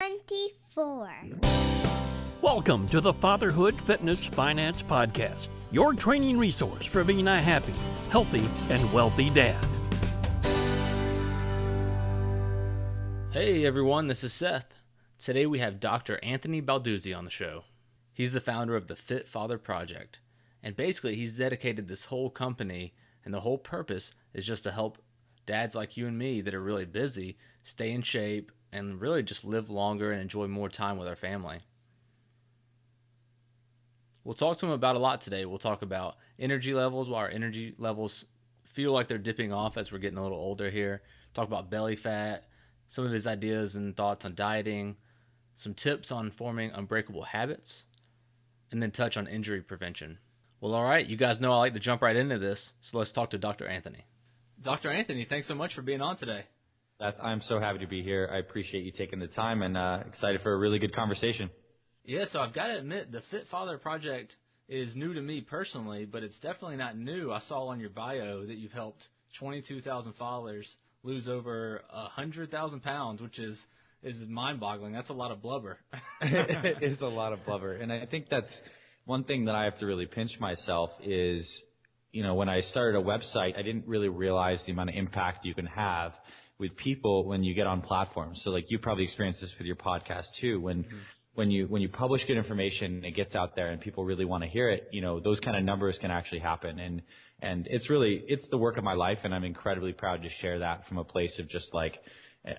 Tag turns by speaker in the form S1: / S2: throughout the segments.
S1: 24.
S2: Welcome to the Fatherhood Fitness Finance Podcast, your training resource for being a happy, healthy, and wealthy dad.
S3: Hey everyone, this is Seth. Today we have Dr. Anthony Balduzzi on the show. He's the founder of the Fit Father Project, and basically he's dedicated this whole company, and the whole purpose is just to help dads like you and me that are really busy stay in shape and really just live longer and enjoy more time with our family. We'll talk to him about a lot today. We'll talk about energy levels, why our energy levels feel like they're dipping off as we're getting a little older here. Talk about belly fat, some of his ideas and thoughts on dieting, some tips on forming unbreakable habits, and then touch on injury prevention. Well, all right, you guys know I like to jump right into this, so let's talk to Dr. Anthony. Dr. Anthony, thanks so much for being on today.
S4: Seth, I'm so happy to be here. I appreciate you taking the time and excited for a really good conversation.
S3: Yeah, so I've got to admit, the Fit Father Project is new to me personally, but it's definitely not new. I saw on your bio that you've helped 22,000 fathers lose over 100,000 pounds, which is mind-boggling. That's a lot of blubber.
S4: It is a lot of blubber. And I think that's one thing that I have to really pinch myself is, you know, when I started a website, I didn't really realize the amount of impact you can have with people when you get on platforms. So like you probably experienced this with your podcast too. When you publish good information, it gets out there and people really want to hear it, you know, those kind of numbers can actually happen. And it's the work of my life, and I'm incredibly proud to share that from a place of just like,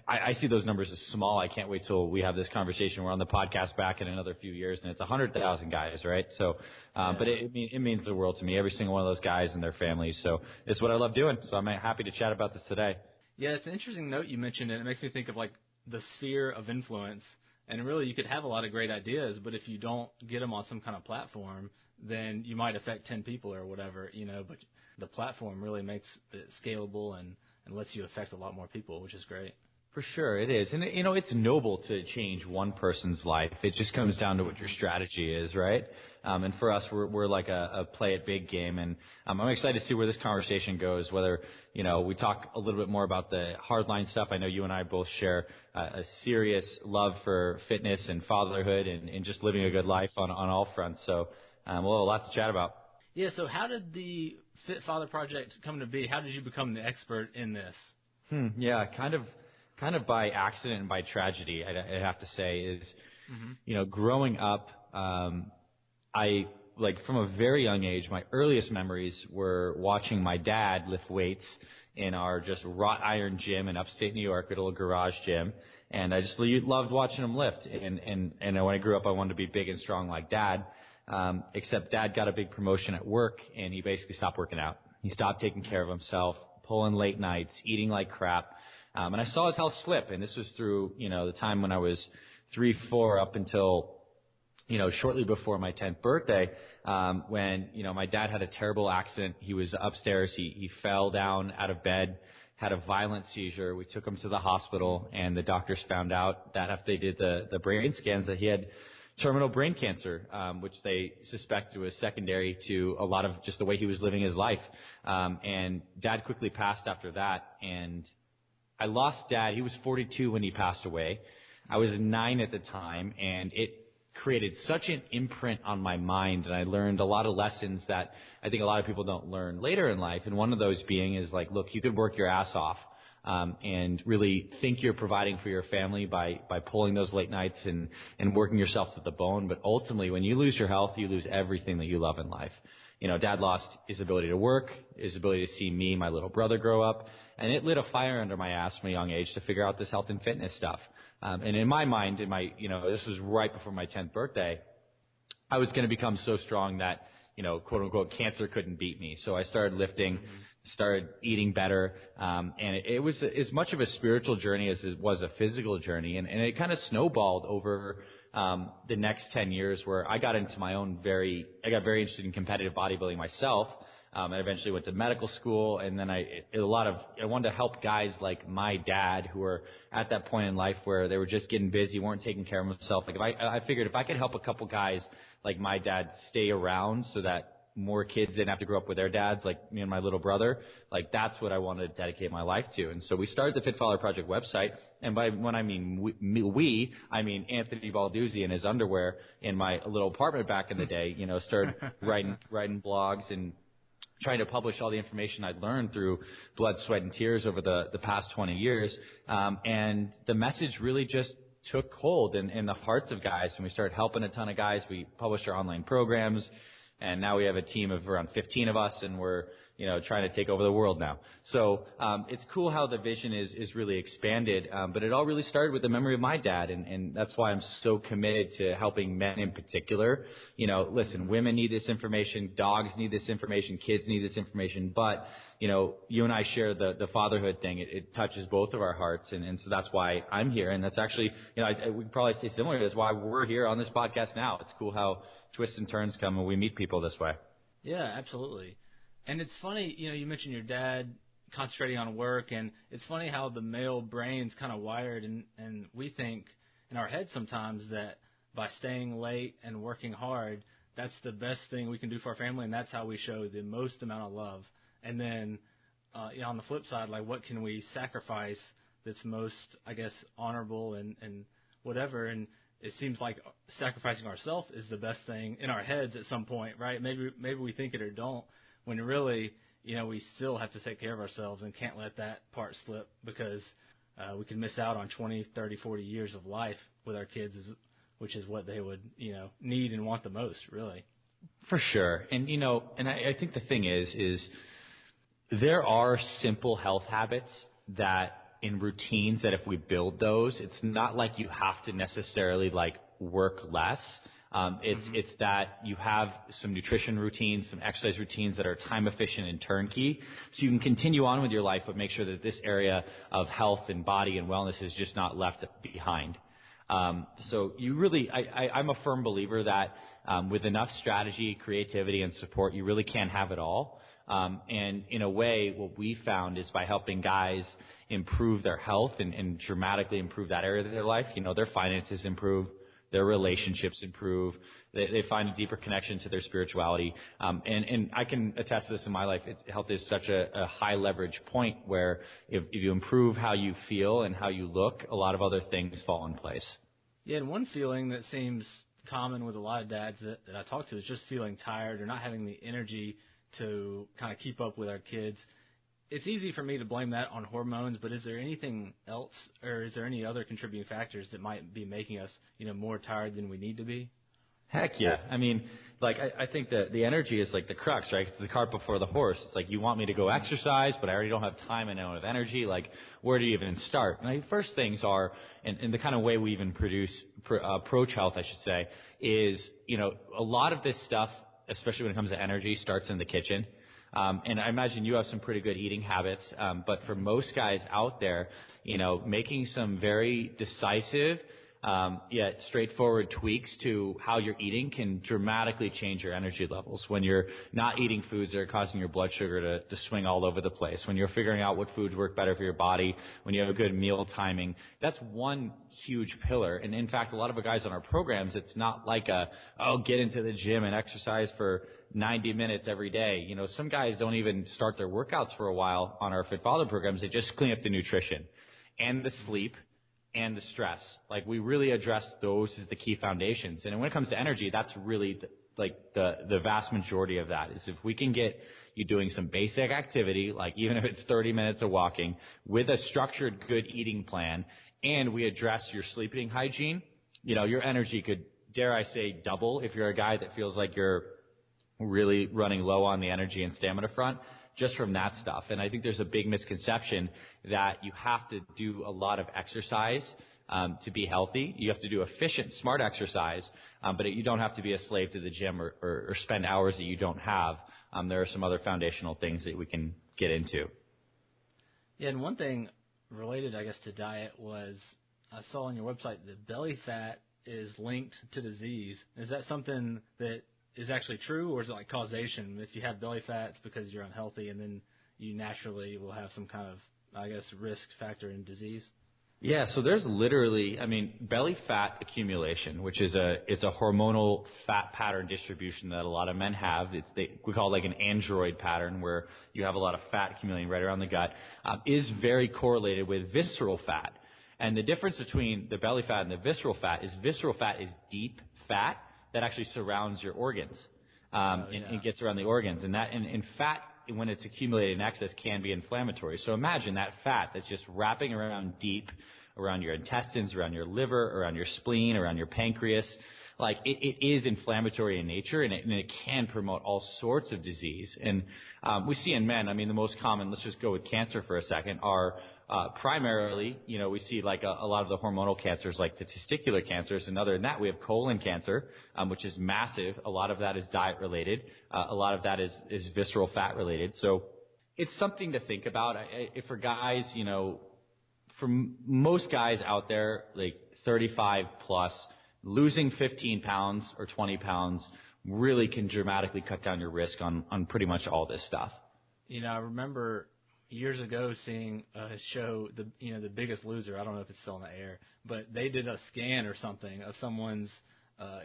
S4: I see those numbers as small. I can't wait till we have this conversation. We're on the podcast back in another few years, and it's 100,000 guys, right? So, but it means the world to me, every single one of those guys and their families. So it's what I love doing. So I'm happy to chat about this today.
S3: Yeah, it's an interesting note you mentioned, and it makes me think of like the sphere of influence. And really, you could have a lot of great ideas, but if you don't get them on some kind of platform, then you might affect 10 people or whatever, you know. But the platform really makes it scalable and lets you affect a lot more people, which is great.
S4: For sure, it is. And, you know, it's noble to change one person's life. It just comes down to what your strategy is, right? And for us, we're like a play it big game. And I'm excited to see where this conversation goes, whether, you know, we talk a little bit more about the hardline stuff. I know you and I both share a serious love for fitness and fatherhood and just living a good life on all fronts. So we'll have a lot to chat about.
S3: Yeah, so how did the Fit Father Project come to be? How did you become the expert in this?
S4: Yeah, kind of by accident and by tragedy, I have to say, is, you know, growing up, I, like, from a very young age, my earliest memories were watching my dad lift weights in our just wrought iron gym in upstate New York, a little garage gym, and I just loved watching him lift. And when I grew up, I wanted to be big and strong like Dad, except Dad got a big promotion at work, and he basically stopped working out. He stopped taking care of himself, pulling late nights, eating like crap. And I saw his health slip, and this was through, you know, the time when I was 3, 4 up until, you know, shortly before my 10th birthday, when, you know, my dad had a terrible accident. He was upstairs. He fell down out of bed, had a violent seizure. We took him to the hospital, and the doctors found out that after they did the brain scans that he had terminal brain cancer, which they suspected was secondary to a lot of just the way he was living his life. And Dad quickly passed after that, and I lost Dad. He was 42 when he passed away. I was 9 at the time, and it created such an imprint on my mind, and I learned a lot of lessons that I think a lot of people don't learn later in life. And one of those being is like, look, you could work your ass off and really think you're providing for your family by pulling those late nights and working yourself to the bone. But ultimately, when you lose your health, you lose everything that you love in life. You know, Dad lost his ability to work, his ability to see me, my little brother, grow up, and it lit a fire under my ass from a young age to figure out this health and fitness stuff. And in my mind, this was right before my 10th birthday, I was going to become so strong that, you know, quote unquote, cancer couldn't beat me. So I started lifting, started eating better, and it was as much of a spiritual journey as it was a physical journey, and it kind of snowballed over the next 10 years, where I got got very interested in competitive bodybuilding myself. I eventually went to medical school, and then I wanted to help guys like my dad who were at that point in life where they were just getting busy, weren't taking care of themselves. Like I figured if I could help a couple guys like my dad stay around so that more kids didn't have to grow up with their dads like me and my little brother. Like, that's what I want to dedicate my life to. And so we started the Fit Father Project website. And when I mean we, I mean Anthony Balduzzi in his underwear in my little apartment back in the day, you know, started writing blogs and trying to publish all the information I'd learned through blood, sweat, and tears over the past 20 years. And the message really just took hold in the hearts of guys, and we started helping a ton of guys. We published our online programs, and now we have a team of around 15 of us, and we're, you know, trying to take over the world now. So it's cool how the vision is really expanded, but it all really started with the memory of my dad, and that's why I'm so committed to helping men in particular. You know, listen, women need this information, dogs need this information, kids need this information, but you know, you and I share the fatherhood thing. It touches both of our hearts, and so that's why I'm here. And that's actually, you know, we could probably say similar. That's why we're here on this podcast now. It's cool how twists and turns come when we meet people this way.
S3: Yeah, absolutely. And it's funny, you know, you mentioned your dad concentrating on work, and it's funny how the male brain's kind of wired, and we think in our heads sometimes that by staying late and working hard, that's the best thing we can do for our family, and that's how we show the most amount of love. And then, you know, on the flip side, like, what can we sacrifice that's most, I guess, honorable and whatever? And it seems like sacrificing ourselves is the best thing in our heads at some point, right? Maybe we think it or don't, when really, you know, we still have to take care of ourselves and can't let that part slip, because we can miss out on 20, 30, 40 years of life with our kids, which is what they would, you know, need and want the most, really.
S4: For sure. And, you know, and I think the thing is there are simple health habits that in routines that if we build those, it's not like you have to necessarily like work less. It's that you have some nutrition routines, some exercise routines that are time efficient and turnkey, so you can continue on with your life, but make sure that this area of health and body and wellness is just not left behind. So you really, I'm a firm believer that with enough strategy, creativity, and support, you really can have it all. And in a way, what we found is by helping guys improve their health and dramatically improve that area of their life, you know, their finances improve, their relationships improve, they find a deeper connection to their spirituality. And I can attest to this in my life. Health is such a high leverage point where if you improve how you feel and how you look, a lot of other things fall in place.
S3: Yeah, and one feeling that seems common with a lot of dads that I talk to is just feeling tired or not having the energy to kind of keep up with our kids. It's easy for me to blame that on hormones, but is there anything else, or is there any other contributing factors that might be making us, you know, more tired than we need to be?
S4: Heck yeah. I mean, like, I think that the energy is like the crux, right? It's the cart before the horse. It's like, you want me to go exercise, but I already don't have time and I don't have energy. Like, where do you even start? And the first things are, and the kind of way we even approach health, I should say, is, you know, a lot of this stuff, especially when it comes to energy, starts in the kitchen. And I imagine you have some pretty good eating habits. But for most guys out there, you know, making some very decisive, yet straightforward tweaks to how you're eating can dramatically change your energy levels. When you're not eating foods that are causing your blood sugar to swing all over the place, when you're figuring out what foods work better for your body, when you have a good meal timing, that's one huge pillar. And in fact, a lot of the guys on our programs, it's not like get into the gym and exercise for 90 minutes every day. You know, some guys don't even start their workouts for a while on our Fit Father programs. They just clean up the nutrition and the sleep and the stress. Like, we really address those as the key foundations. And when it comes to energy, that's really the vast majority of that is if we can get you doing some basic activity, like even if it's 30 minutes of walking, with a structured good eating plan, and we address your sleeping hygiene, you know, your energy could, dare I say, double if you're a guy that feels like you're really running low on the energy and stamina front, just from that stuff. And I think there's a big misconception that you have to do a lot of exercise to be healthy. You have to do efficient, smart exercise, but you don't have to be a slave to the gym or spend hours that you don't have. There are some other foundational things that we can get into.
S3: Yeah, and one thing related, I guess, to diet was I saw on your website that belly fat is linked to disease. Is that something that is actually true, or is it like causation? If you have belly fat, it's because you're unhealthy, and then you naturally will have some kind of, I guess, risk factor in disease?
S4: Yeah, so there's literally, belly fat accumulation, which is it's a hormonal fat pattern distribution that a lot of men have. We call it like an android pattern, where you have a lot of fat accumulating right around the gut, is very correlated with visceral fat. And the difference between the belly fat and the visceral fat is deep fat that actually surrounds your organs, and gets around the organs. And fat, when it's accumulated in excess, can be inflammatory. So imagine that fat that's just wrapping around deep, around your intestines, around your liver, around your spleen, around your pancreas. Like, it is inflammatory in nature, and it can promote all sorts of disease. And we see in men, the most common, let's just go with cancer for a second, are primarily, we see like a lot of the hormonal cancers, like the testicular cancers, and other than that, we have colon cancer, which is massive. A lot of that is diet related. A lot of that is visceral fat related. So it's something to think about. For guys, for most guys out there, like 35 plus, losing 15 pounds or 20 pounds really can dramatically cut down your risk on pretty much all this stuff.
S3: I remember years ago seeing a show, The Biggest Loser. I don't know if it's still in the air, but they did a scan or something of someone's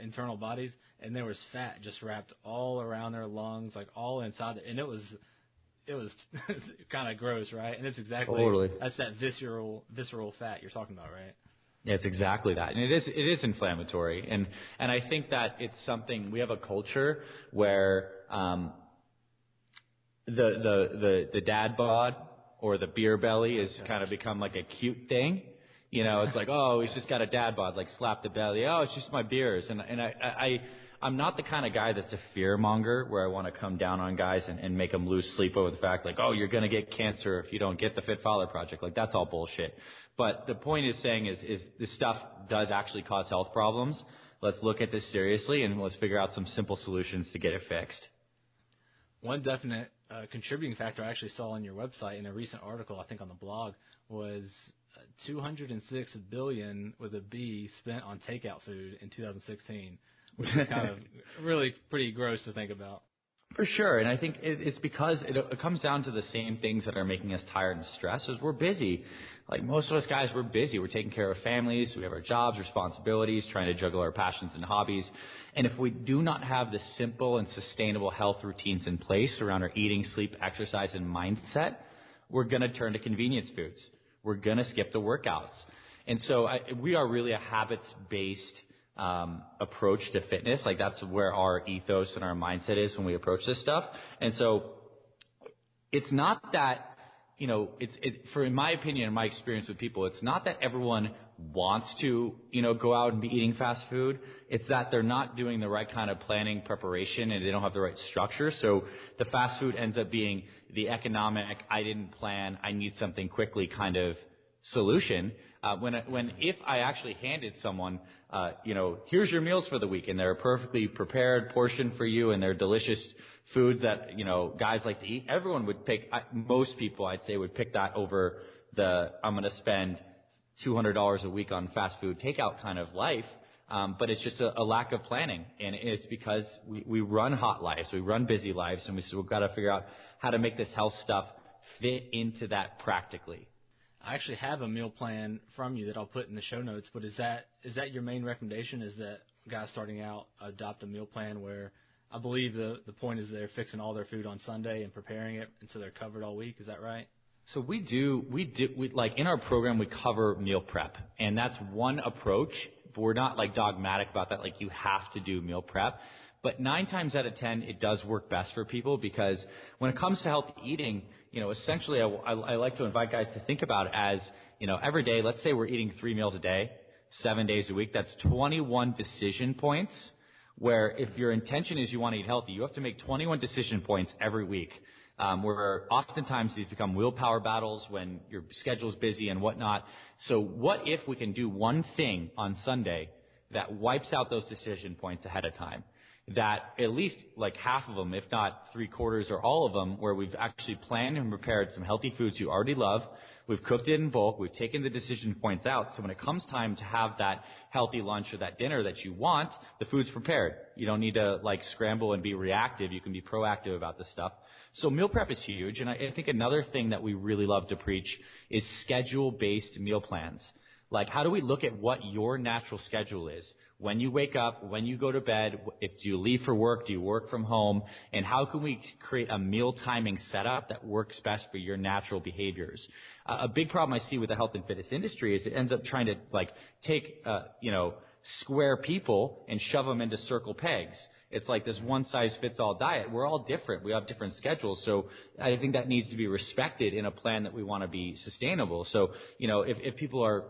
S3: internal bodies, and there was fat just wrapped all around their lungs, like all inside it, and it was kind of gross, right? And it's exactly
S4: totally.
S3: That's that visceral fat you're talking about, right?
S4: Yeah, it's exactly that, and it is inflammatory, and I think that it's something, we have a culture where the dad bod or the beer belly is kind of become like a cute thing. It's like, oh, he's just got a dad bod, like slap the belly. Oh, it's just my beers. And I'm not the kind of guy that's a fear monger where I want to come down on guys and make them lose sleep over the fact, like, oh, you're going to get cancer if you don't get the Fit Father Project. Like, that's all bullshit. But the point is saying is this stuff does actually cause health problems. Let's look at this seriously, and let's figure out some simple solutions to get it fixed.
S3: One definite contributing factor I actually saw on your website in a recent article, I think on the blog, was $206 billion with a B spent on takeout food in 2016, which is kind of really pretty gross to think about.
S4: For sure, and I think it's because it comes down to the same things that are making us tired and stressed. Is we're busy. Like most of us guys, we're busy. We're taking care of families. We have our jobs, responsibilities, trying to juggle our passions and hobbies. And if we do not have the simple and sustainable health routines in place around our eating, sleep, exercise, and mindset, we're going to turn to convenience foods. We're going to skip the workouts. And so we are really a habits-based approach to fitness. Like, that's where our ethos and our mindset is when we approach this stuff. And so it's not that, for in my opinion and my experience with people, it's not that everyone wants to, go out and be eating fast food. It's that they're not doing the right kind of planning, preparation, and they don't have the right structure. So the fast food ends up being the economic, I didn't plan, I need something quickly kind of solution. If I actually handed someone, here's your meals for the week, and they're perfectly prepared, portioned for you, and they're delicious foods that, guys like to eat, everyone would pick, most people I'd say would pick that over I'm going to spend $200 a week on fast food takeout kind of life. But it's just a lack of planning, and it's because we run hot lives, we run busy lives, and we've got to figure out how to make this health stuff fit into that practically.
S3: I actually have a meal plan from you that I'll put in the show notes, but is that your main recommendation, is that guys starting out adopt a meal plan where I believe the point is they're fixing all their food on Sunday and preparing it, and so they're covered all week? Is that right?
S4: So we like in our program, we cover meal prep, and that's one approach. But we're not like dogmatic about that, like you have to do meal prep. But 9 times out of 10, it does work best for people, because when it comes to healthy eating, essentially I like to invite guys to think about it as, every day, let's say we're eating 3 meals a day, 7 days a week, that's 21 decision points, where if your intention is you want to eat healthy, you have to make 21 decision points every week. Where oftentimes these become willpower battles when your schedule's busy and whatnot. So what if we can do one thing on Sunday that wipes out those decision points ahead of time? That at least like half of them, if not 3/4 or all of them, where we've actually planned and prepared some healthy foods you already love. We've cooked it in bulk. We've taken the decision points out. So when it comes time to have that healthy lunch or that dinner that you want, the food's prepared. You don't need to like scramble and be reactive. You can be proactive about this stuff. So meal prep is huge. And I think another thing that we really love to preach is schedule-based meal plans. Like, how do we look at what your natural schedule is? When you wake up, when you go to bed, do you leave for work, do you work from home, and how can we create a meal timing setup that works best for your natural behaviors? A big problem I see with the health and fitness industry is it ends up trying to take square people and shove them into circle pegs. It's like this one-size-fits-all diet. We're all different. We have different schedules. So I think that needs to be respected in a plan that we want to be sustainable. So, if people are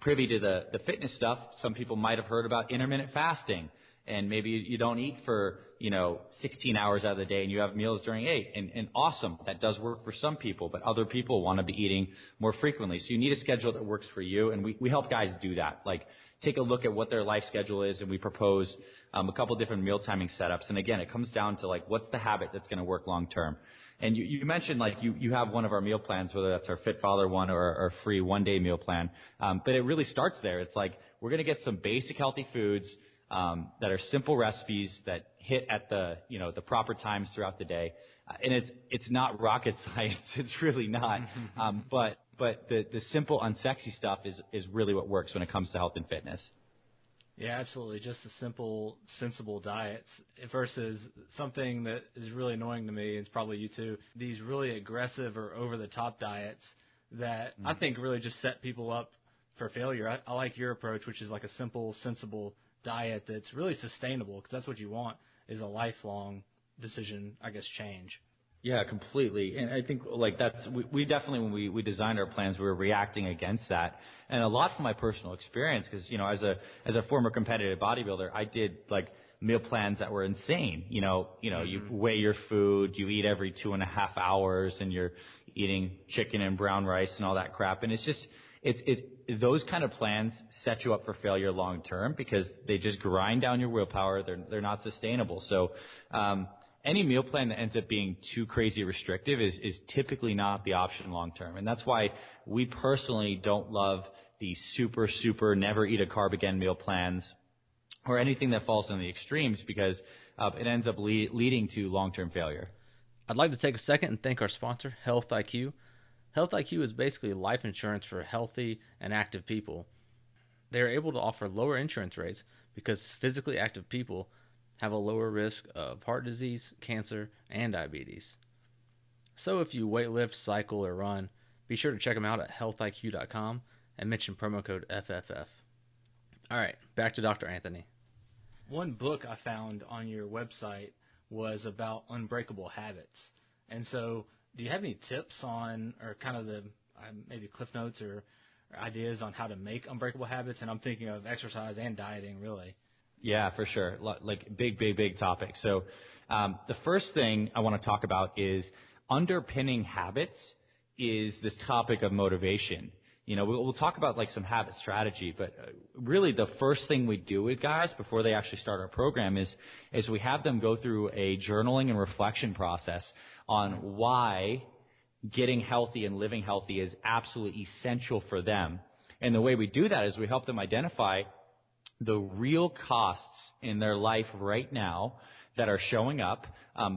S4: privy to the fitness stuff, some people might have heard about intermittent fasting. And maybe you don't eat for, 16 hours out of the day and you have meals during 8. And awesome. That does work for some people, but other people want to be eating more frequently. So you need a schedule that works for you. And we help guys do that. Like, take a look at what their life schedule is, and we propose a couple different meal timing setups. And again, it comes down to what's the habit that's going to work long term. And you mentioned you have one of our meal plans, whether that's our Fit Father one or our free 1-day meal plan. But it really starts there. It's we're going to get some basic healthy foods that are simple recipes that hit at the proper times throughout the day. And it's not rocket science. It's really not. But the simple, unsexy stuff is really what works when it comes to health and fitness.
S3: Yeah, absolutely. Just the simple, sensible diets versus something that is really annoying to me, and it's probably you too, these really aggressive or over-the-top diets that I think really just set people up for failure. I like your approach, which is like a simple, sensible diet that's really sustainable, because that's what you want, is a lifelong decision, change.
S4: Yeah, completely. And I think we definitely, when we designed our plans, we were reacting against that. And a lot from my personal experience, because, as a former competitive bodybuilder, I did meal plans that were insane. You weigh your food, you eat every 2.5 hours, and you're eating chicken and brown rice and all that crap. And it's just, those kind of plans set you up for failure long term, because they just grind down your willpower. They're not sustainable. So, any meal plan that ends up being too crazy restrictive is typically not the option long term. And that's why we personally don't love the super never eat a carb again meal plans or anything that falls in the extremes, because it ends up leading to long-term failure.
S3: I'd like to take a second and thank our sponsor, Health IQ. Health IQ is basically life insurance for healthy and active people. They are able to offer lower insurance rates because physically active people have a lower risk of heart disease, cancer, and diabetes. So if you weightlift, cycle, or run, be sure to check them out at healthiq.com and mention promo code FFF. All right, back to Dr. Anthony. One book I found on your website was about Unbreakable Habits. And so do you have any tips on, or kind of the maybe cliff notes or ideas on how to make Unbreakable Habits? And I'm thinking of exercise and dieting, really.
S4: Yeah, for sure. Big topic. So the first thing I want to talk about is underpinning habits is this topic of motivation. We'll talk about some habit strategy, but really the first thing we do with guys before they actually start our program is we have them go through a journaling and reflection process on why getting healthy and living healthy is absolutely essential for them. And the way we do that is we help them identify the real costs in their life right now that are showing up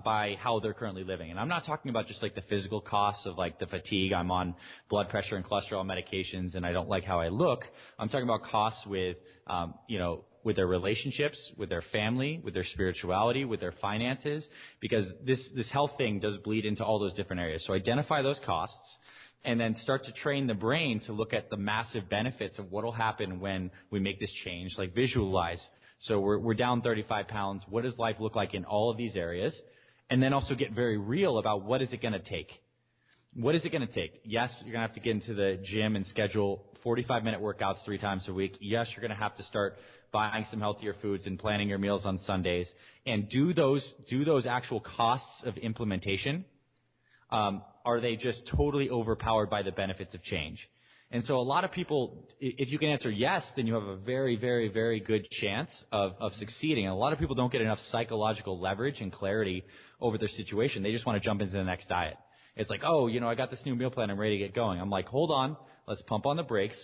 S4: by how they're currently living. And I'm not talking about just the physical costs of the fatigue. I'm on blood pressure and cholesterol medications and I don't like how I look. I'm talking about costs with, with their relationships, with their family, with their spirituality, with their finances, because this health thing does bleed into all those different areas. So identify those costs, and then start to train the brain to look at the massive benefits of what will happen when we make this change, visualize. So we're down 35 pounds. What does life look like in all of these areas? And then also get very real about what is it going to take. What is it going to take? Yes, you're going to have to get into the gym and schedule 45-minute workouts 3 times a week. Yes, you're going to have to start buying some healthier foods and planning your meals on Sundays. And do those actual costs of implementation. Are they just totally overpowered by the benefits of change? And so a lot of people, if you can answer yes, then you have a very, very, very good chance of succeeding. And a lot of people don't get enough psychological leverage and clarity over their situation. They just want to jump into the next diet. It's I got this new meal plan. I'm ready to get going. I'm hold on. Let's pump on the brakes.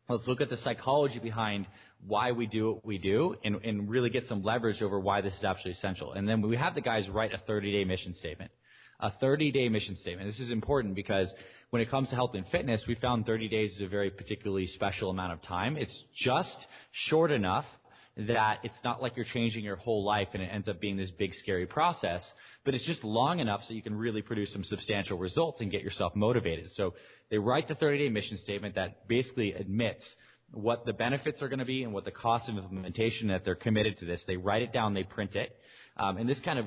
S4: Let's look at the psychology behind why we do what we do and really get some leverage over why this is absolutely essential. And then we have the guys write a 30-day mission statement. A 30-day mission statement. This is important because when it comes to health and fitness, we found 30 days is a very particularly special amount of time. It's just short enough that it's not like you're changing your whole life and it ends up being this big, scary process, but it's just long enough so you can really produce some substantial results and get yourself motivated. So they write the 30-day mission statement that basically admits what the benefits are going to be and what the cost of implementation, that they're committed to this. They write it down, they print it. And this kind of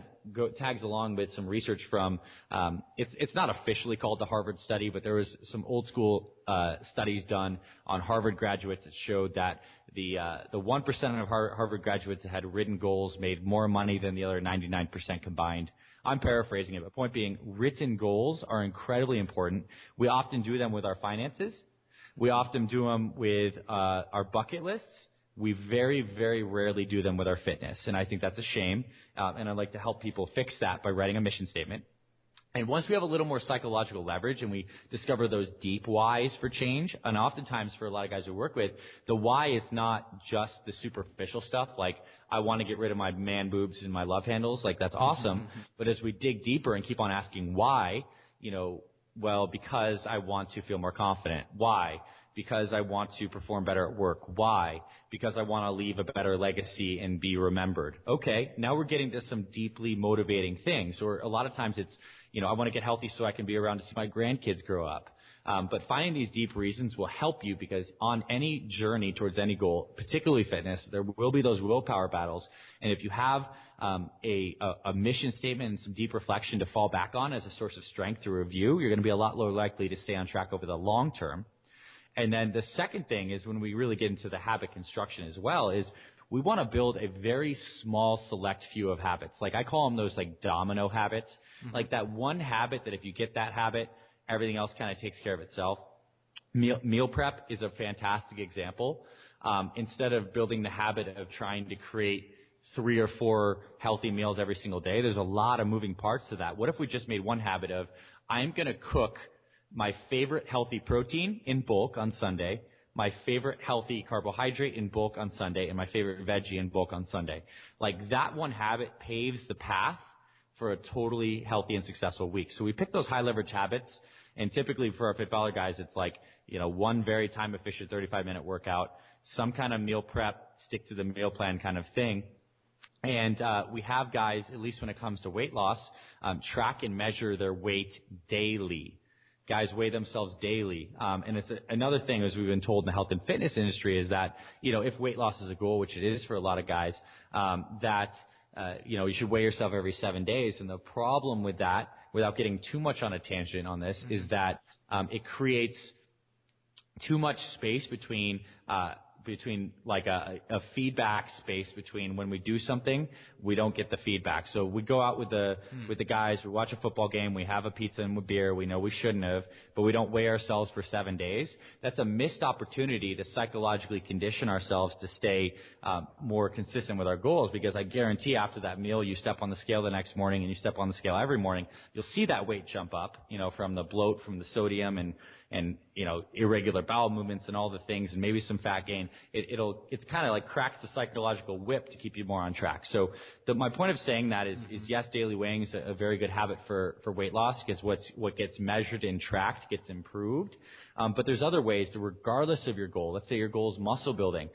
S4: tags along with some research from, it's not officially called the Harvard study, but there was some old school studies done on Harvard graduates that showed that the 1% of Harvard graduates that had written goals made more money than the other 99% combined. I'm paraphrasing it, but point being, written goals are incredibly important. We often do them with our finances. We often do them with our bucket lists. We very, very rarely do them with our fitness, and I think that's a shame, and I'd like to help people fix that by writing a mission statement. And once we have a little more psychological leverage and we discover those deep whys for change, and oftentimes for a lot of guys we work with, the why is not just the superficial stuff like, I want to get rid of my man boobs and my love handles, like that's awesome, but as we dig deeper and keep on asking why, well, because I want to feel more confident. Why? Because I want to perform better at work. Why? Because I want to leave a better legacy and be remembered. Okay, now we're getting to some deeply motivating things. Or a lot of times it's, I want to get healthy so I can be around to see my grandkids grow up. But finding these deep reasons will help you, because on any journey towards any goal, particularly fitness, there will be those willpower battles. And if you have a mission statement and some deep reflection to fall back on as a source of strength to review, you're going to be a lot more likely to stay on track over the long term. And then the second thing is, when we really get into the habit construction as well, is we want to build a very small select few of habits. Like I call them those like domino habits, like that one habit that if you get that habit, everything else kind of takes care of itself. Meal prep is a fantastic example. Instead of building the habit of trying to create 3 or 4 healthy meals every single day, there's a lot of moving parts to that. What if we just made one habit of, I'm going to cook my favorite healthy protein in bulk on Sunday, my favorite healthy carbohydrate in bulk on Sunday, and my favorite veggie in bulk on Sunday. Like that one habit paves the path for a totally healthy and successful week. So we pick those high leverage habits, and typically for our Fit Father guys, it's like, one very time efficient 35-minute workout, some kind of meal prep, stick to the meal plan kind of thing. And we have guys, at least when it comes to weight loss, track and measure their weight daily. Guys weigh themselves daily. And it's another thing, as we've been told in the health and fitness industry, is that, if weight loss is a goal, which it is for a lot of guys, you should weigh yourself every 7 days. And the problem with that, without getting too much on a tangent on this, is that it creates too much space between like a feedback space between when we do something, we don't get the feedback. So we go out with the guys, we watch a football game, we have a pizza and a beer, we know we shouldn't have, but we don't weigh ourselves for 7 days. That's a missed opportunity to psychologically condition ourselves to stay more consistent with our goals, because I guarantee after that meal, you step on the scale the next morning and you step on the scale every morning, you'll see that weight jump up, from the bloat, from the sodium and irregular bowel movements and all the things, and maybe some fat gain. It's kind of like cracks the psychological whip to keep you more on track. So my point of saying that is yes, daily weighing is a very good habit for weight loss, because what gets measured and tracked gets improved. But there's other ways that, regardless of your goal, let's say your goal is muscle building,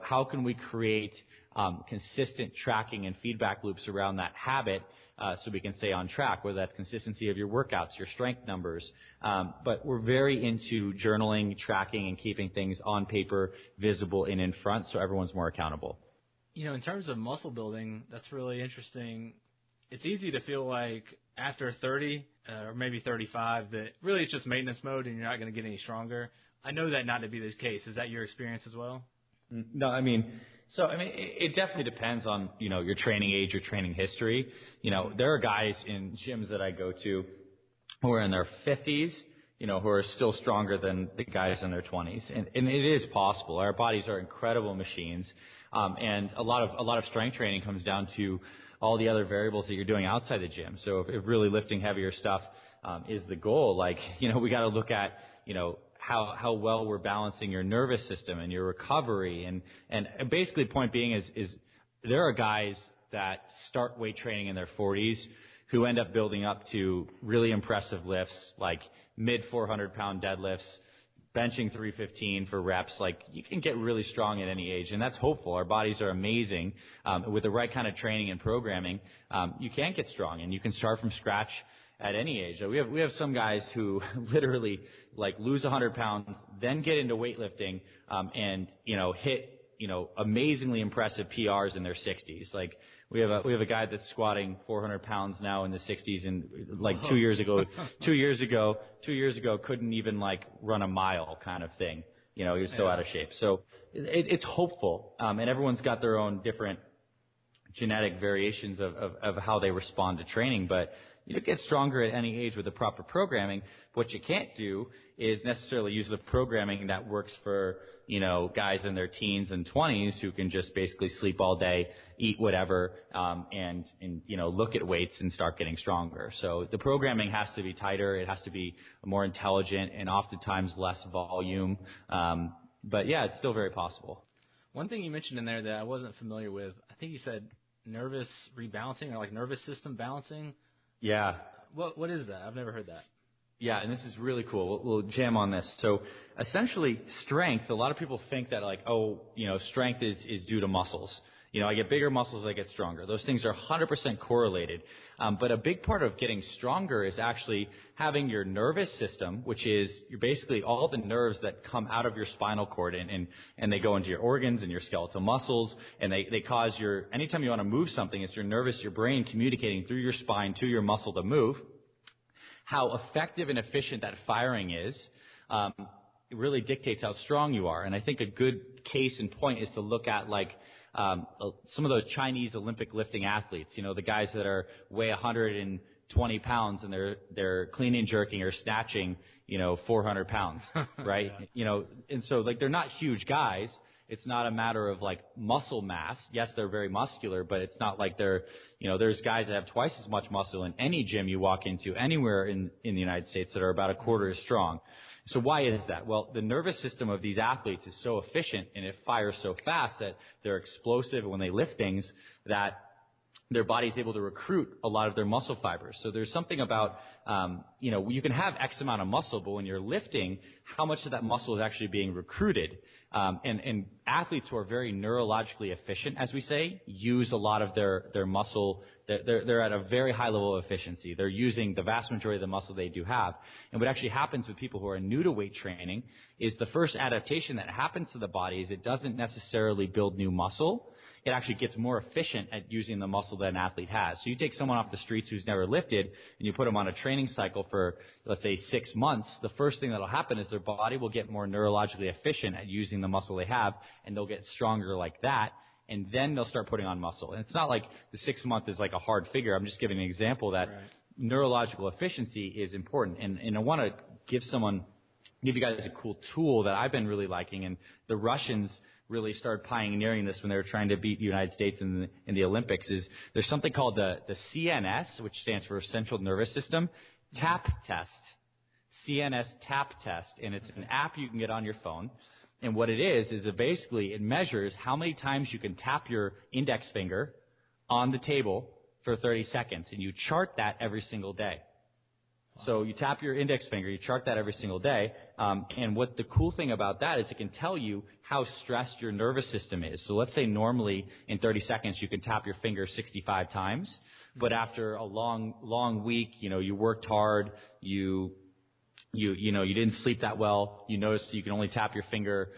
S4: how can we create consistent tracking and feedback loops around that habit, so we can stay on track, whether that's consistency of your workouts, your strength numbers. But we're very into journaling, tracking, and keeping things on paper, visible, and in front, so everyone's more accountable.
S3: In terms of muscle building, that's really interesting. It's easy to feel like after 30 or maybe 35 that really it's just maintenance mode and you're not going to get any stronger. I know that not to be the case. Is that your experience as well?
S4: No, it definitely depends on, your training age, your training history. There are guys in gyms that I go to who are in their 50s, who are still stronger than the guys in their 20s. And it is possible. Our bodies are incredible machines. And a lot of strength training comes down to all the other variables that you're doing outside the gym. So if really lifting heavier stuff is the goal, we got to look at, how well we're balancing your nervous system and your recovery. And basically point being is there are guys that start weight training in their 40s who end up building up to really impressive lifts, like mid 400-pound deadlifts, benching 315 for reps. Like, you can get really strong at any age, and that's hopeful. Our bodies are amazing. With the right kind of training and programming, you can get strong, and you can start from scratch at any age. We have some guys who literally like lose 100 pounds, then get into weightlifting, and hit amazingly impressive PRs in their 60s. Like, we have a guy that's squatting 400 pounds now in the 60s, and like 2 years ago couldn't even like run a mile, kind of thing. He was so out of shape. So it's hopeful, and everyone's got their own different genetic variations of how they respond to training, but you get stronger at any age with the proper programming. What you can't do is necessarily use the programming that works for, guys in their teens and 20s who can just basically sleep all day, eat whatever, and look at weights and start getting stronger. So the programming has to be tighter. It has to be more intelligent and oftentimes less volume. But yeah, it's still very possible.
S3: One thing you mentioned in there that I wasn't familiar with, I think you said nervous rebalancing or like nervous system balancing.
S4: Yeah.
S3: What is that? I've never heard that.
S4: Yeah, and this is really cool. We'll jam on this. So essentially, strength, a lot of people think that like, strength is due to muscles. I get bigger muscles, I get stronger. Those things are 100% correlated. But a big part of getting stronger is actually having your nervous system, which is you're basically all the nerves that come out of your spinal cord and they go into your organs and your skeletal muscles, and they cause anytime you want to move something, it's your brain communicating through your spine to your muscle to move. How effective and efficient that firing is, it really dictates how strong you are. And I think a good case in point is to look at like some of those Chinese Olympic lifting athletes, the guys that weigh 120 pounds and they're clean and jerking or snatching, 400 pounds, right? And so like they're not huge guys. It's not a matter of like muscle mass. Yes, they're very muscular, but it's not like there's guys that have twice as much muscle in any gym you walk into anywhere in the United States that are about a quarter as strong. So why is that? Well, the nervous system of these athletes is so efficient and it fires so fast that they're explosive when they lift things that their body's able to recruit a lot of their muscle fibers. So there's something about, you can have X amount of muscle, but when you're lifting, how much of that muscle is actually being recruited? And athletes who are very neurologically efficient, as we say, use a lot of their muscle. They're at a very high level of efficiency. They're using the vast majority of the muscle they do have. And what actually happens with people who are new to weight training is the first adaptation that happens to the body is it doesn't necessarily build new muscle. It actually gets more efficient at using the muscle that an athlete has. So you take someone off the streets who's never lifted and you put them on a training cycle for, let's say, 6 months, the first thing that will happen is their body will get more neurologically efficient at using the muscle they have, and they'll get stronger like that, and then they'll start putting on muscle. And it's not like the 6 month is like a hard figure. I'm just giving an example that neurological efficiency is important. And I want to give you guys a cool tool that I've been really liking, and the Russians really started pioneering this when they were trying to beat the United States in the Olympics. Is there's something called the CNS, which stands for Central Nervous System Tap Test, CNS Tap Test, and it's an app you can get on your phone. And what it is it basically it measures how many times you can tap your index finger on the table for 30 seconds, and you chart that every single day. So you tap your index finger, you chart that every single day, and what the cool thing about that is it can tell you how stressed your nervous system is. So let's say normally in 30 seconds you can tap your finger 65 times, but after a long week, you worked hard, you didn't sleep that well, you noticed you can only tap your finger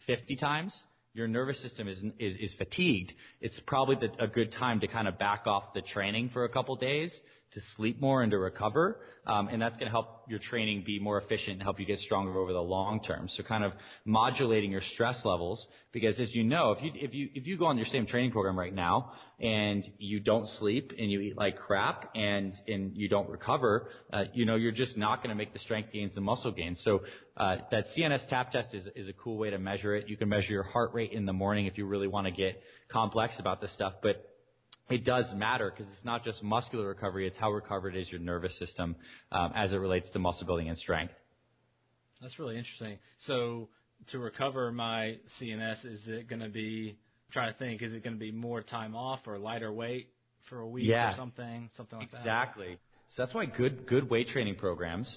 S4: 50 times. Your nervous system is fatigued. It's probably a good time to kind of back off the training for a couple days, to sleep more and to recover, and that's going to help your training be more efficient and help you get stronger over the long term. So kind of modulating your stress levels, because as you know, if you go on your same training program right now and you don't sleep and you eat like crap and you don't recover, you're just not going to make the strength gains and muscle gains. So that CNS tap test is a cool way to measure it. You can measure your heart rate in the morning if you really want to get complex about this stuff, but it does matter because it's not just muscular recovery, it's how recovered is your nervous system as it relates to muscle building and strength.
S3: That's really interesting. So to recover my CNS, is it going to be, I'm trying to think, is it going to be more time off or lighter weight for a week or something like that.
S4: Exactly. So that's why good weight training programs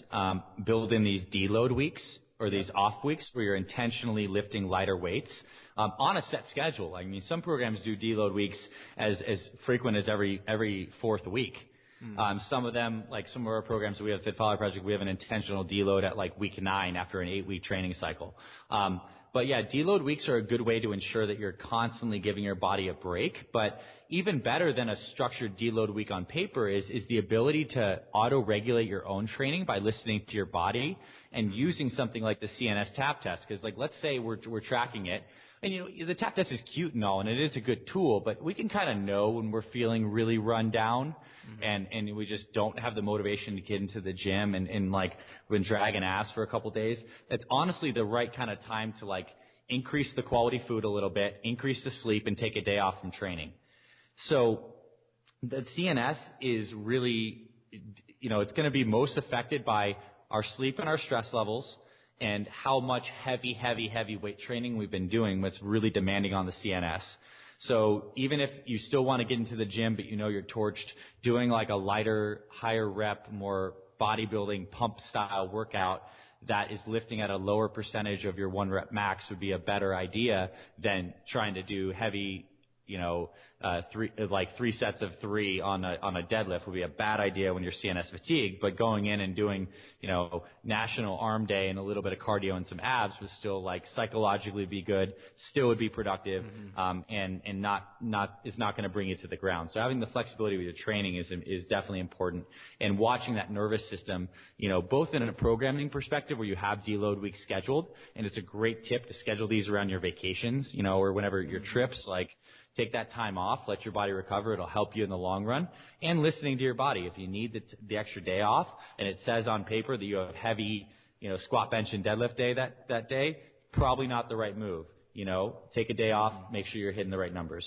S4: build in these deload weeks or these off weeks where you're intentionally lifting lighter weights on a set schedule. I mean, some programs do deload weeks as frequent as every fourth week. Some of them, like some of our programs that we have at Fit Father Project, we have an intentional deload at like week 9 after an 8-week training cycle. But yeah, deload weeks are a good way to ensure that you're constantly giving your body a break. But even better than a structured deload week on paper is the ability to auto-regulate your own training by listening to your body and using something like the CNS tap test. Because like, let's say we're tracking it. And, you know, the tap test is cute and all, and it is a good tool, but we can kind of know when we're feeling really run down and we just don't have the motivation to get into the gym and like, we've been dragging ass for a couple of days. It's honestly the right kind of time to, like, increase the quality food a little bit, increase the sleep, and take a day off from training. So the CNS is really, you know, it's going to be most affected by our sleep and our stress levels, and how much heavy weight training we've been doing that's really demanding on the CNS. So even if you still want to get into the gym, but you know you're torched, doing like a lighter, higher rep, more bodybuilding pump style workout that is lifting at a lower percentage of your 1 rep max would be a better idea than trying to do heavy, you know, 3 sets of 3 on a deadlift would be a bad idea when you're CNS fatigued. But going in and doing, you know, National Arm Day and a little bit of cardio and some abs would still, like, psychologically be good, still would be productive, and is not going to bring you to the ground. So having the flexibility with your training is definitely important. And watching that nervous system, you know, both in a programming perspective where you have deload weeks scheduled, and it's a great tip to schedule these around your vacations, you know, or whenever your trips, like, take that time off, let your body recover. It'll help you in the long run. And listening to your body. If you need the extra day off and it says on paper that you have heavy, you know, squat, bench, and deadlift day that day, probably not the right move. You know, take a day off, make sure you're hitting the right numbers.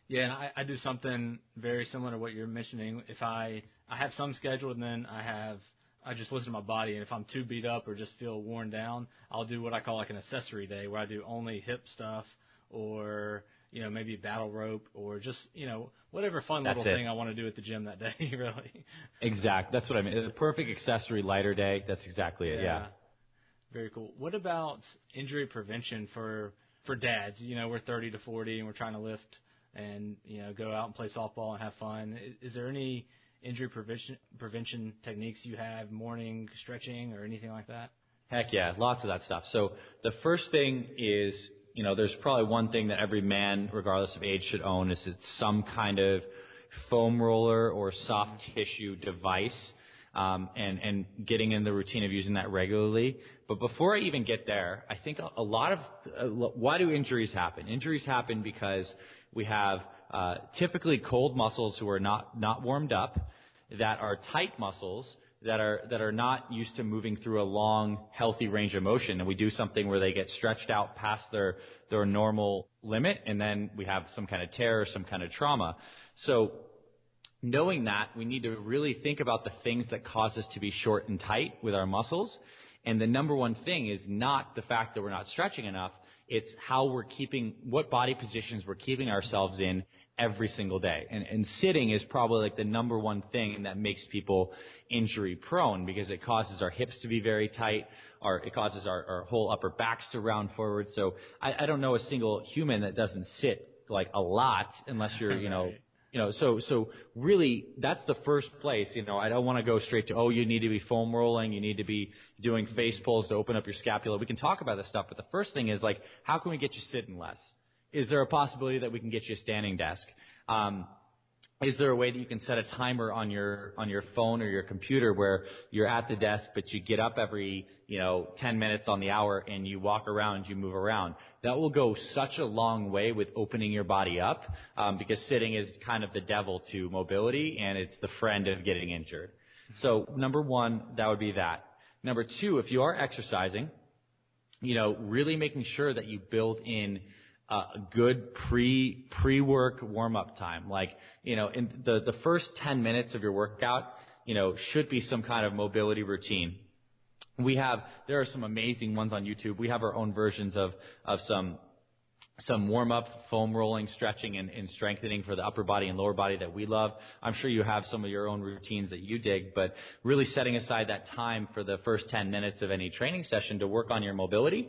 S3: Yeah, and I do something very similar to what you're mentioning. If I have some scheduled, and then I just listen to my body, and if I'm too beat up or just feel worn down, I'll do what I call like an accessory day where I do only hip stuff, or, you know, maybe battle rope, or just, you know, whatever fun little thing I want to do at the gym that day, really.
S4: Exactly. That's what I mean. The perfect accessory lighter day. That's exactly it. Yeah.
S3: Very cool. What about injury prevention for dads? You know, we're 30 to 40 and we're trying to lift and, you know, go out and play softball and have fun. Is there any injury prevention techniques you have, morning stretching or anything like that?
S4: Heck yeah, lots of that stuff. So the first thing is, you know, there's probably one thing that every man, regardless of age, should own is some kind of foam roller or soft tissue device, and getting in the routine of using that regularly. But before I even get there, I think a lot of why do injuries happen? Injuries happen because we have typically cold muscles who are not warmed up, that are tight muscles that are not used to moving through a long, healthy range of motion, and we do something where they get stretched out past their normal limit, and then we have some kind of tear or some kind of trauma. So knowing that, we need to really think about the things that cause us to be short and tight with our muscles. And the number one thing is not the fact that we're not stretching enough. It's what body positions we're keeping ourselves in every single day. And sitting is probably like the number one thing that makes people injury prone, because it causes our hips to be very tight, it causes our whole upper backs to round forward. So I don't know a single human that doesn't sit like a lot unless you're, so really that's the first place. You know, I don't want to go straight to, you need to be foam rolling, you need to be doing face pulls to open up your scapula. We can talk about this stuff, but the first thing is, like, how can we get you sitting less? Is there a possibility that we can get you a standing desk? Is there a way that you can set a timer on your phone or your computer where you're at the desk, but you get up every 10 minutes on the hour and you walk around, you move around? That will go such a long way with opening your body up, because sitting is kind of the devil to mobility, and it's the friend of getting injured. So number one, that would be that. Number two, if you are exercising, really making sure that you build in a good pre-work warm-up time. Like, in the first 10 minutes of your workout, should be some kind of mobility routine. There are some amazing ones on YouTube. We have our own versions of some some warm-up, foam rolling, stretching, and strengthening for the upper body and lower body that we love. I'm sure you have some of your own routines that you dig, but really setting aside that time for the first 10 minutes of any training session to work on your mobility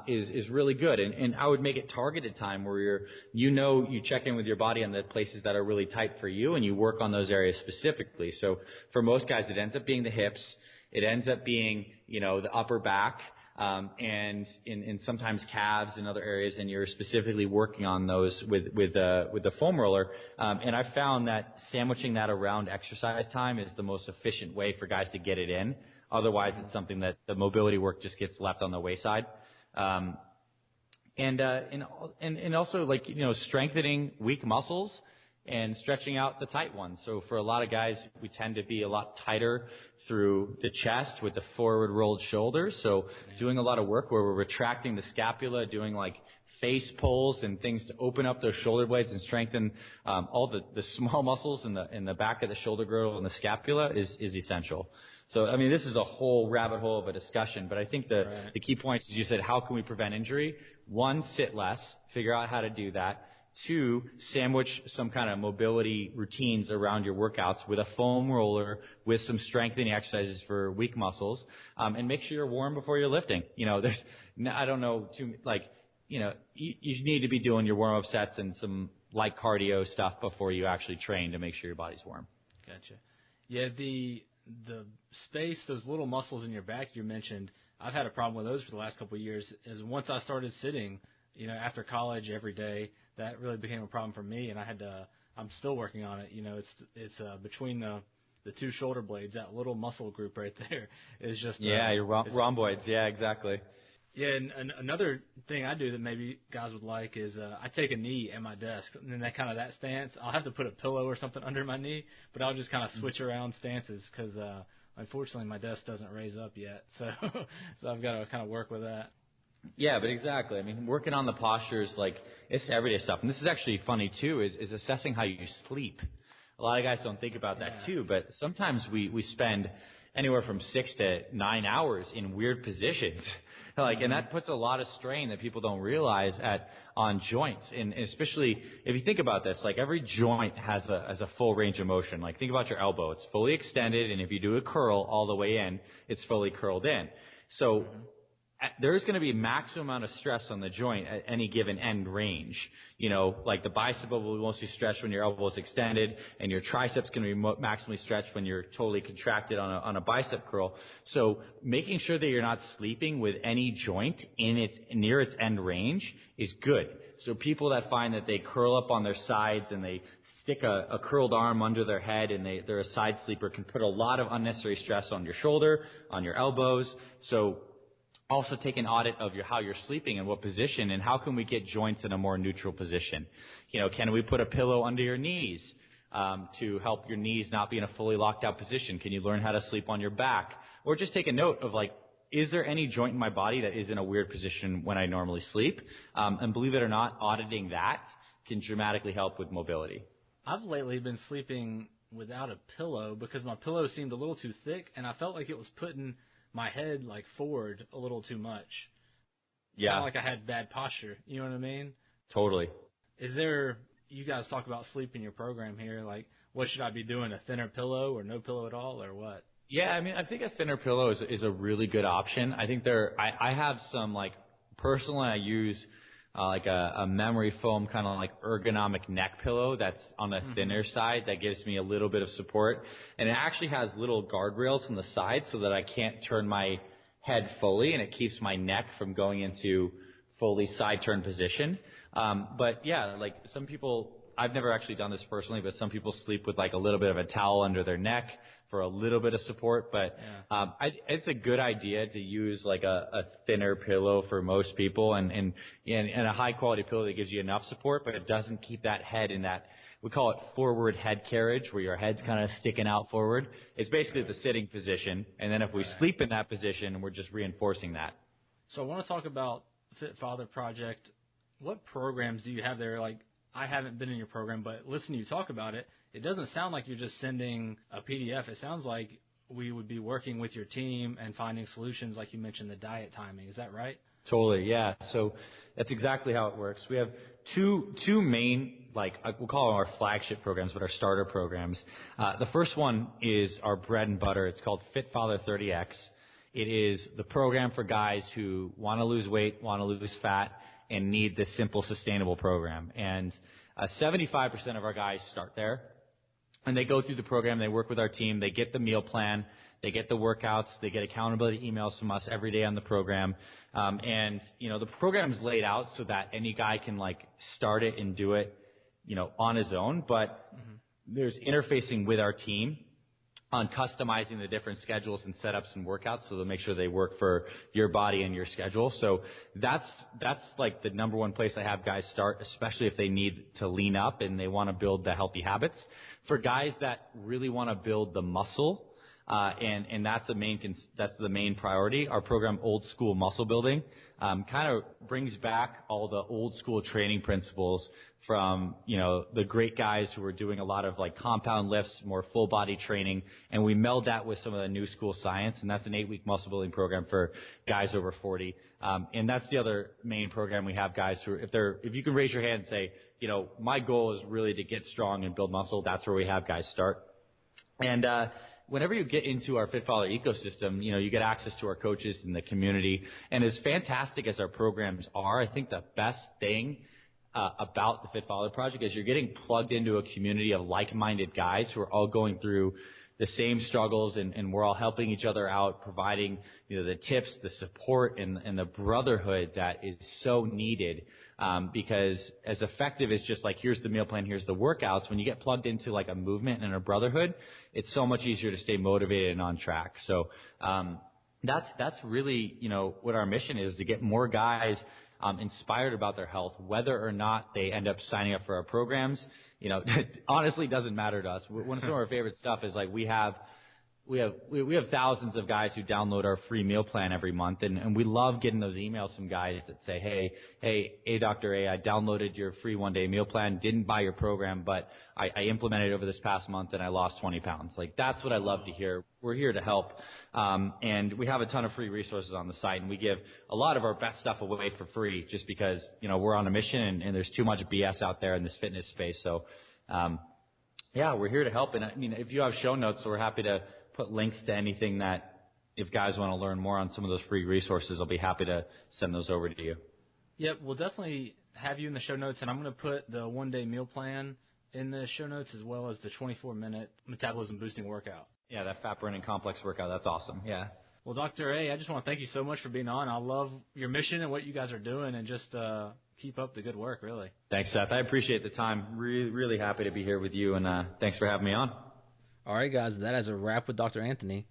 S4: is really good. And I would make it targeted time where you check in with your body on the places that are really tight for you, and you work on those areas specifically. So for most guys, it ends up being the hips. It ends up being, the upper back. And in sometimes calves and other areas, and you're specifically working on those with the foam roller. And I found that sandwiching that around exercise time is the most efficient way for guys to get it in. Otherwise, it's something that the mobility work just gets left on the wayside. And also strengthening weak muscles and stretching out the tight ones. So for a lot of guys, we tend to be a lot tighter through the chest with the forward rolled shoulders. So doing a lot of work where we're retracting the scapula, doing like face pulls and things to open up those shoulder blades and strengthen all the small muscles in the back of the shoulder girdle and the scapula is essential. So, I mean, this is a whole rabbit hole of a discussion, but I think the key points is you said, how can we prevent injury? 1, sit less, figure out how to do that. 2, sandwich some kind of mobility routines around your workouts with a foam roller, with some strengthening exercises for weak muscles, and make sure you're warm before you're lifting. You need to be doing your warm-up sets and some light cardio stuff before you actually train to make sure your body's warm.
S3: Gotcha. Yeah, the space, those little muscles in your back you mentioned, I've had a problem with those for the last couple of years. Is once I started sitting, after college every day, that really became a problem for me, and I'm still working on it. It's between the two shoulder blades, that little muscle group right there is just
S4: your rhomboids. Yeah, exactly.
S3: Yeah, and another thing I do that maybe guys would like is I take a knee at my desk, and then that stance, I'll have to put a pillow or something under my knee, but I'll just kind of switch around stances because unfortunately my desk doesn't raise up yet, so I've got to kind of work with that.
S4: Yeah, but exactly. I mean, working on the postures, it's everyday stuff. And this is actually funny, too, is assessing how you sleep. A lot of guys don't think about that, too. But sometimes we spend anywhere from 6 to 9 hours in weird positions. And that puts a lot of strain that people don't realize on joints. And especially if you think about this, every joint has a full range of motion. Think about your elbow. It's fully extended, and if you do a curl all the way in, it's fully curled in. So there's going to be a maximum amount of stress on the joint at any given end range. The bicep will be mostly stretched when your elbow is extended, and your triceps going to be maximally stretched when you're totally contracted on a bicep curl. So making sure that you're not sleeping with any joint near its end range is good. So people that find that they curl up on their sides and they stick a curled arm under their head and they're a side sleeper can put a lot of unnecessary stress on your shoulder, on your elbows. So also take an audit of how you're sleeping and what position, and how can we get joints in a more neutral position. Can we put a pillow under your knees to help your knees not be in a fully locked out position? Can you learn how to sleep on your back? Or just take a note of is there any joint in my body that is in a weird position when I normally sleep? And believe it or not, auditing that can dramatically help with mobility.
S3: I've lately been sleeping without a pillow because my pillow seemed a little too thick, and I felt like it was putting my head forward a little too much.
S4: Yeah.
S3: Kind of like I had bad posture. You know what I mean?
S4: Totally.
S3: You guys talk about sleep in your program here. What should I be doing? A thinner pillow or no pillow at all, or what?
S4: Yeah, I mean, I think a thinner pillow is a really good option. I think I have some, personally I use a memory foam kind of ergonomic neck pillow that's on the thinner side that gives me a little bit of support. And it actually has little guardrails on the side so that I can't turn my head fully, and it keeps my neck from going into fully side turn position. But yeah, some people, I've never actually done this personally, but some people sleep with a little bit of a towel under their neck for a little bit of support. But it's a good idea to use a thinner pillow for most people, and a high quality pillow that gives you enough support, but it doesn't keep that head in that, we call it forward head carriage, where your head's kind of sticking out forward. It's basically the sitting position, and then if we sleep in that position, we're just reinforcing that.
S3: So I want to talk about Fit Father Project. What programs do you have there? I haven't been in your program, but listening to you talk about it, it doesn't sound like you're just sending a PDF. It sounds like we would be working with your team and finding solutions, like you mentioned, the diet timing. Is that right?
S4: Totally, yeah. So that's exactly how it works. We have two main, we'll call them our flagship programs, but our starter programs. The first one is our bread and butter. It's called Fit Father 30X. It is the program for guys who want to lose weight, want to lose fat, and need this simple, sustainable program. And 75% of our guys start there. And they go through the program, they work with our team, they get the meal plan, they get the workouts, they get accountability emails from us every day on the program. And, the program is laid out so that any guy can, start it and do it, on his own. But there's interfacing with our team on customizing the different schedules and setups and workouts so to make sure they work for your body and your schedule. So that's the number one place I have guys start, especially if they need to lean up and they want to build the healthy habits. For guys that really want to build the muscle, and that's the main priority, our program Old School Muscle Building kind of brings back all the old school training principles from, the great guys who were doing a lot of compound lifts, more full body training, and we meld that with some of the new school science, and that's an 8-week muscle building program for guys over 40. And that's the other main program we have guys who, if you can raise your hand and say, my goal is really to get strong and build muscle, that's where we have guys start. And, whenever you get into our Fit Father ecosystem, you get access to our coaches in the community. And as fantastic as our programs are, I think the best thing about the Fit Father Project is you're getting plugged into a community of like-minded guys who are all going through the same struggles, and we're all helping each other out, providing the tips, the support, and the brotherhood that is so needed. Because as effective as just here's the meal plan, here's the workouts, when you get plugged into a movement and a brotherhood, it's so much easier to stay motivated and on track. So that's really what our mission is, to get more guys inspired about their health, whether or not they end up signing up for our programs. Honestly doesn't matter to us. One of our favorite stuff is we have thousands of guys who download our free meal plan every month, and we love getting those emails from guys that say, hey, Dr. A, I downloaded your free one-day meal plan, didn't buy your program, but I implemented it over this past month and I lost 20 pounds. That's what I love to hear. We're here to help. And we have a ton of free resources on the site, and we give a lot of our best stuff away for free just because, we're on a mission and there's too much BS out there in this fitness space. So, we're here to help. And if you have show notes, so we're happy to put links to anything that if guys want to learn more on some of those free resources, I'll be happy to send those over to you.
S3: Yep, we'll definitely have you in the show notes, and I'm going to put the one-day meal plan in the show notes as well as the 24-minute metabolism-boosting workout.
S4: Yeah, that fat-burning complex workout, that's awesome, yeah.
S3: Well, Dr. A, I just want to thank you so much for being on. I love your mission and what you guys are doing, and just keep up the good work, really.
S4: Thanks, Seth. I appreciate the time. Really, really happy to be here with you, and thanks for having me on.
S3: All right, guys, that is a wrap with Dr. Anthony.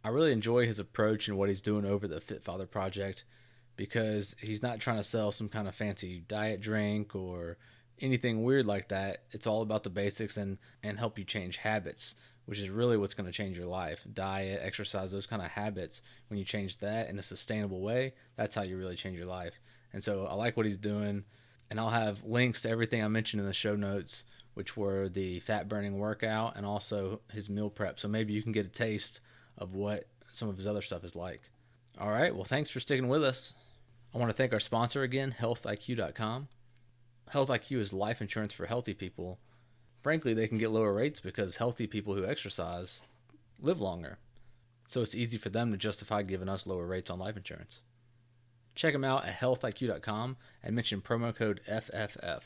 S3: I really enjoy his approach and what he's doing over the Fit Father Project, because he's not trying to sell some kind of fancy diet drink or anything weird like that. It's all about the basics and help you change habits, which is really what's going to change your life. Diet, exercise, those kind of habits. When you change that in a sustainable way, that's how you really change your life. And so I like what he's doing, and I'll have links to everything I mentioned in the show notes, which were the fat-burning workout and also his meal prep. So maybe you can get a taste of what some of his other stuff is like. All right, well, thanks for sticking with us. I want to thank our sponsor again, healthiq.com. HealthIQ is life insurance for healthy people. Frankly, they can get lower rates because healthy people who exercise live longer. So it's easy for them to justify giving us lower rates on life insurance. Check them out at healthiq.com and mention promo code FFF.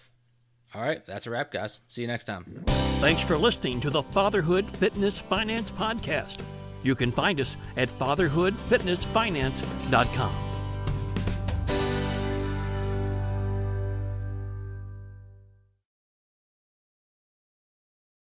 S3: All right, that's a wrap, guys. See you next time.
S2: Thanks for listening to the Fatherhood Fitness Finance Podcast. You can find us at fatherhoodfitnessfinance.com.